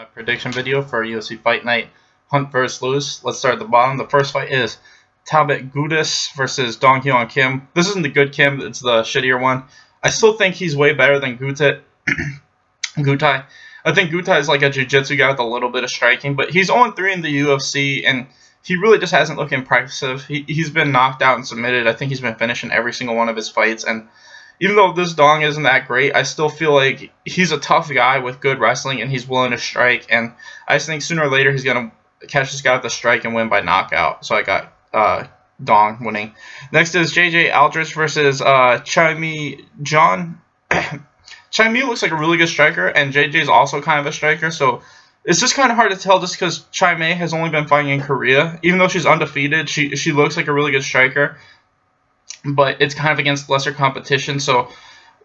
my prediction video for UFC Fight Night Hunt vs. Lewis. Let's start at the bottom. The first fight is Talbot Gudas versus Dong Hyun Kim. This isn't the good Kim, it's the shittier one. I still think he's way better than Gutai. I think Gutai is like a jiu-jitsu guy with a little bit of striking, but he's 0-3 in the UFC, and he really just hasn't looked impressive. He's been knocked out and submitted. I think he's been finishing every single one of his fights, and even though this Dong isn't that great, I still feel like he's a tough guy with good wrestling, and he's willing to strike, and I just think sooner or later he's going to catch this guy with a strike and win by knockout. So I got Dong winning. Next is JJ Aldrich versus Chai Mi John. Chai Mi looks like a really good striker, and JJ is also kind of a striker, so it's just kind of hard to tell just because Chai Mi has only been fighting in Korea. Even though she's undefeated, she looks like a really good striker, but it's kind of against lesser competition, so,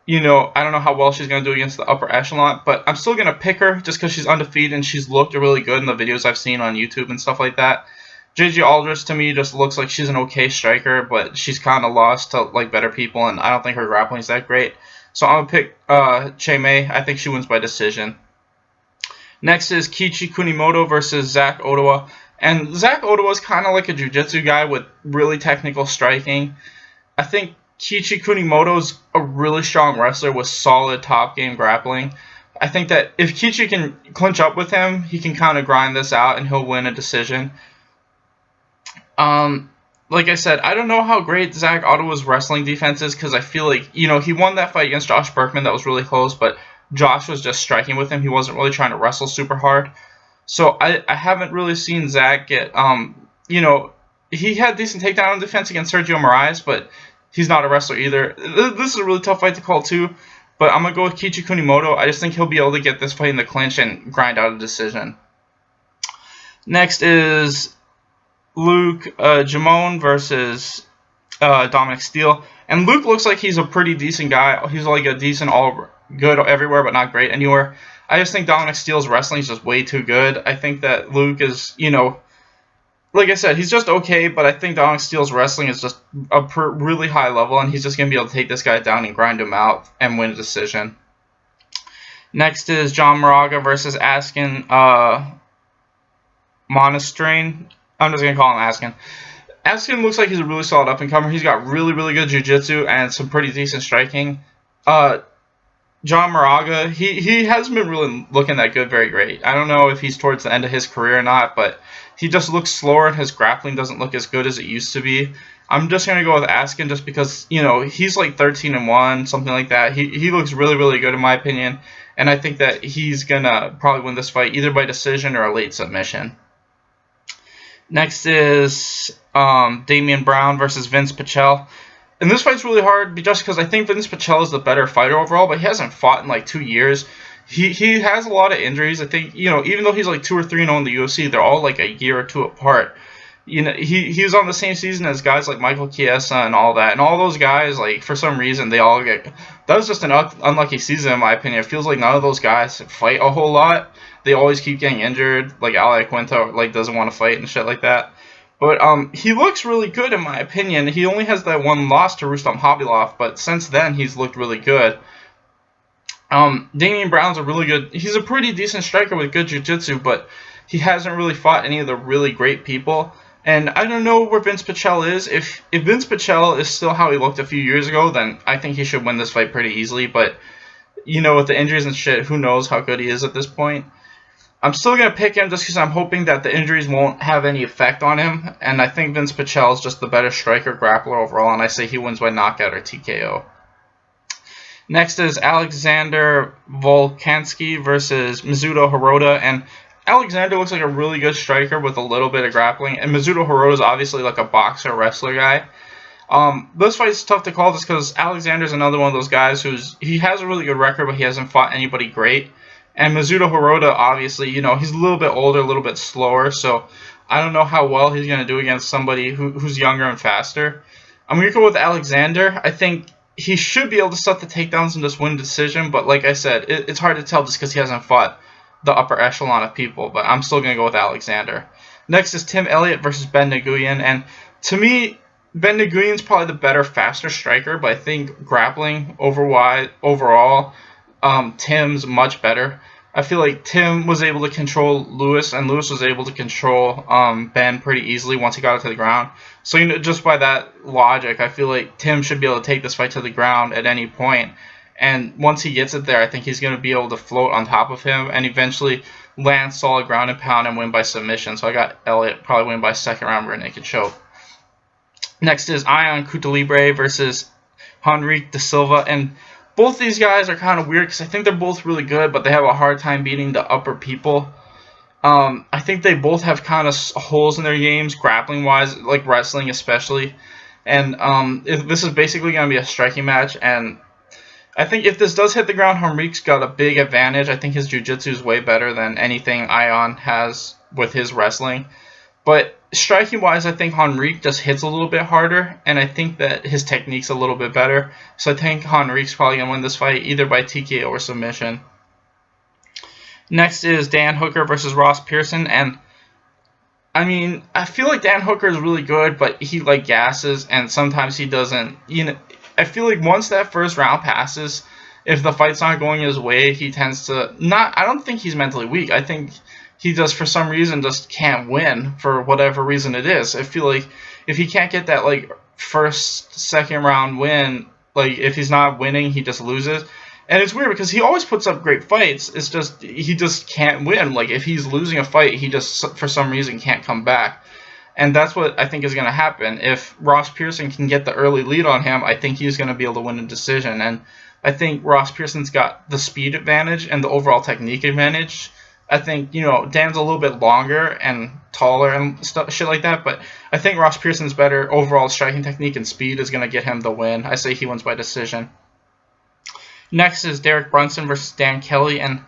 you know, I don't know how well she's going to do against the upper echelon, but I'm still going to pick her just because she's undefeated and she's looked really good in the videos I've seen on YouTube and stuff like that. JJ Aldrich, to me, just looks like she's an okay striker, but she's kind of lost to, like, better people, and I don't think her grappling is that great. So I'm going to pick Chai Mi. I think she wins by decision. Next is Kiichi Kunimoto versus Zach Ottawa. And Zach Ottawa is kind of like a jiu-jitsu guy with really technical striking. I think Kiichi Kunimoto is a really strong wrestler with solid top-game grappling. I think that if Kiichi can clinch up with him, he can kind of grind this out and he'll win a decision. Like I said, I don't know how great Zach Ottawa's wrestling defense is because I feel like, you know, he won that fight against Josh Berkman that was really close, but Josh was just striking with him. He wasn't really trying to wrestle super hard. So I haven't really seen Zach get, you know, he had decent takedown defense against Sergio Moraes, but he's not a wrestler either. This is a really tough fight to call too, but I'm going to go with Kiichi Kunimoto. I just think he'll be able to get this fight in the clinch and grind out a decision. Next is Luke Jamon versus Dominic Steele. And Luke looks like he's a pretty decent guy. He's like a decent all good everywhere but not great anywhere. I just think Dominic Steele's wrestling is just way too good. I think that Luke is, you know, like I said, he's just okay, but I think Dominic Steele's wrestling is just a really high level, and he's just going to be able to take this guy down and grind him out and win a decision. Next is John Moraga versus Askin Monastrain. I'm just going to call him Askin. Askin looks like he's a really solid up-and-comer. He's got really, really good jiu-jitsu and some pretty decent striking. John Moraga, he hasn't been really looking that good, very great. I don't know if he's towards the end of his career or not, but he just looks slower and his grappling doesn't look as good as it used to be. I'm just going to go with Askin just because, you know, he's like 13-1, something like that. He looks really, really good in my opinion, and I think that he's going to probably win this fight either by decision or a late submission. Next is Damian Brown versus Vince Pichel. And this fight's really hard just because I think Vince Pichel is the better fighter overall, but he hasn't fought in like 2 years. He has a lot of injuries. I think, you know, even though he's like 2-3-0 in the UFC, they're all like a year or two apart. You know, he was on the same season as guys like Michael Chiesa and all that. And all those guys, like, for some reason, they all get... That was just an unlucky season, in my opinion. It feels like none of those guys fight a whole lot. They always keep getting injured. Like, Al Iaquinta, like, doesn't want to fight and shit like that. But he looks really good, in my opinion. He only has that one loss to Rustam Khabilov, but since then, he's looked really good. Damian Brown's a really good... He's a pretty decent striker with good jiu-jitsu, but he hasn't really fought any of the really great people. And I don't know where Vince Pichel is. If Vince Pichel is still how he looked a few years ago, then I think he should win this fight pretty easily. But, you know, with the injuries and shit, who knows how good he is at this point. I'm still going to pick him just because I'm hoping that the injuries won't have any effect on him. And I think Vince Pichel is just the better striker, grappler overall, and I say he wins by knockout or TKO. Next is Alexander Volkansky versus Mizuto Hirota. And Alexander looks like a really good striker with a little bit of grappling. And Mizuto Hirota is obviously like a boxer, wrestler guy. This fight is tough to call just because Alexander's another one of those guys he has a really good record, but he hasn't fought anybody great. And Mizuto Hirota, obviously, you know, he's a little bit older, a little bit slower, so I don't know how well he's going to do against somebody who's younger and faster. I'm going to go with Alexander. I think he should be able to set the takedowns and just win decision, but like I said, it's hard to tell just because he hasn't fought the upper echelon of people, but I'm still going to go with Alexander. Next is Tim Elliott versus Ben Nguyen, and to me, Ben Nguyen's probably the better, faster striker, but I think grappling overall, Tim's much better. I feel like Tim was able to control Lewis, and Lewis was able to control Ben pretty easily once he got it to the ground. So, you know, just by that logic, I feel like Tim should be able to take this fight to the ground at any point. And once he gets it there, I think he's going to be able to float on top of him and eventually land solid ground and pound and win by submission. So I got Elliott probably win by second round rear naked choke. Next is Ion Cutelaba versus Henrique Da Silva, and both these guys are kind of weird because I think they're both really good, but they have a hard time beating the upper people. I think they both have kind of holes in their games, grappling-wise, like wrestling especially. And this is basically going to be a striking match, and I think if this does hit the ground, Henrique's got a big advantage. I think his jiu-jitsu is way better than anything Ion has with his wrestling. But striking-wise, I think Henrique just hits a little bit harder, and I think that his technique's a little bit better. So I think Henrique's probably going to win this fight either by TKO or submission. Next is Dan Hooker versus Ross Pearson, and I mean, I feel like Dan Hooker is really good, but he like gasses, and sometimes he doesn't. You know, I feel like once that first round passes, if the fight's not going his way, he tends to not. I don't think he's mentally weak. I think he just, for some reason, just can't win for whatever reason it is. I feel like if he can't get that like first, second round win, like if he's not winning, he just loses. And it's weird because he always puts up great fights. It's just he just can't win. Like if he's losing a fight, he just for some reason can't come back. And that's what I think is going to happen. If Ross Pearson can get the early lead on him, I think he's going to be able to win a decision. And I think Ross Pearson's got the speed advantage and the overall technique advantage. I think, you know, Dan's a little bit longer and taller and stuff, shit like that, but I think Ross Pearson's better overall striking technique and speed is going to get him the win. I say he wins by decision. Next is Derek Brunson versus Dan Kelly, and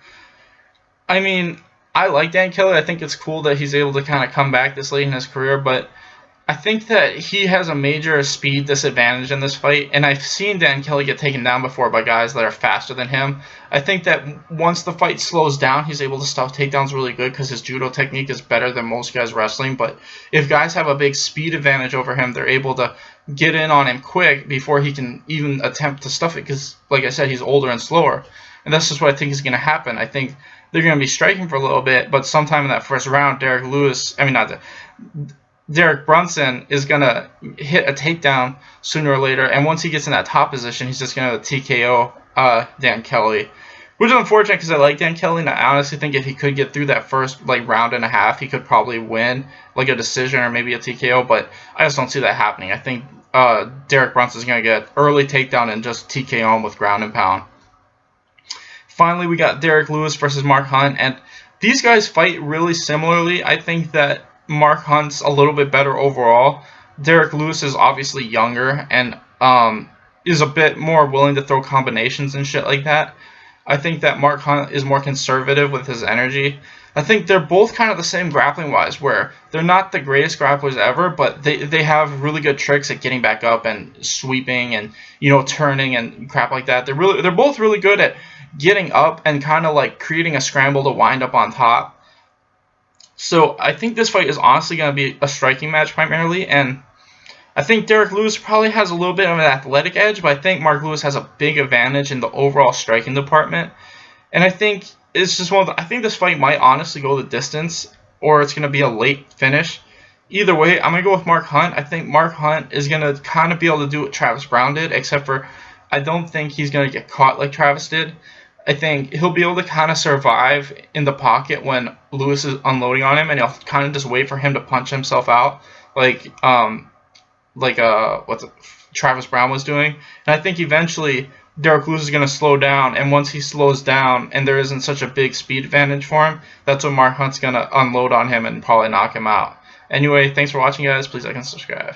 I mean, I like Dan Kelly. I think it's cool that he's able to kind of come back this late in his career, but I think that he has a major speed disadvantage in this fight, and I've seen Dan Kelly get taken down before by guys that are faster than him. I think that once the fight slows down, he's able to stop takedowns really good because his judo technique is better than most guys wrestling, but if guys have a big speed advantage over him, they're able to get in on him quick before he can even attempt to stuff it because, like I said, he's older and slower, and that's just what I think is going to happen. I think they're going to be striking for a little bit, but sometime in that first round, Derek Brunson is going to hit a takedown sooner or later, and once he gets in that top position, he's just going to TKO Dan Kelly, which is unfortunate because I like Dan Kelly, and I honestly think if he could get through that first round and a half, he could probably win like a decision or maybe a TKO, but I just don't see that happening. I think Derek Brunson is going to get early takedown and just TKO him with ground and pound. Finally, we got Derek Lewis versus Mark Hunt, and these guys fight really similarly. I think that Mark Hunt's a little bit better overall. Derek Lewis is obviously younger and is a bit more willing to throw combinations and shit like that. I think that Mark Hunt is more conservative with his energy. I think they're both kind of the same grappling-wise, where they're not the greatest grapplers ever, but they have really good tricks at getting back up and sweeping and, you know, turning and crap like that. They're both really good at getting up and kind of like creating a scramble to wind up on top. So I think this fight is honestly going to be a striking match primarily, and I think Derek Lewis probably has a little bit of an athletic edge, but I think Mark Lewis has a big advantage in the overall striking department. And I think it's just I think this fight might honestly go the distance, or it's going to be a late finish. Either way, I'm going to go with Mark Hunt. I think Mark Hunt is going to kind of be able to do what Travis Browne did, except for I don't think he's going to get caught like Travis did. I think he'll be able to kind of survive in the pocket when Lewis is unloading on him, and he'll kind of just wait for him to punch himself out, like Travis Browne was doing. And I think eventually Derek Lewis is going to slow down, and once he slows down and there isn't such a big speed advantage for him, that's when Mark Hunt's going to unload on him and probably knock him out. Anyway, thanks for watching, guys. Please like and subscribe.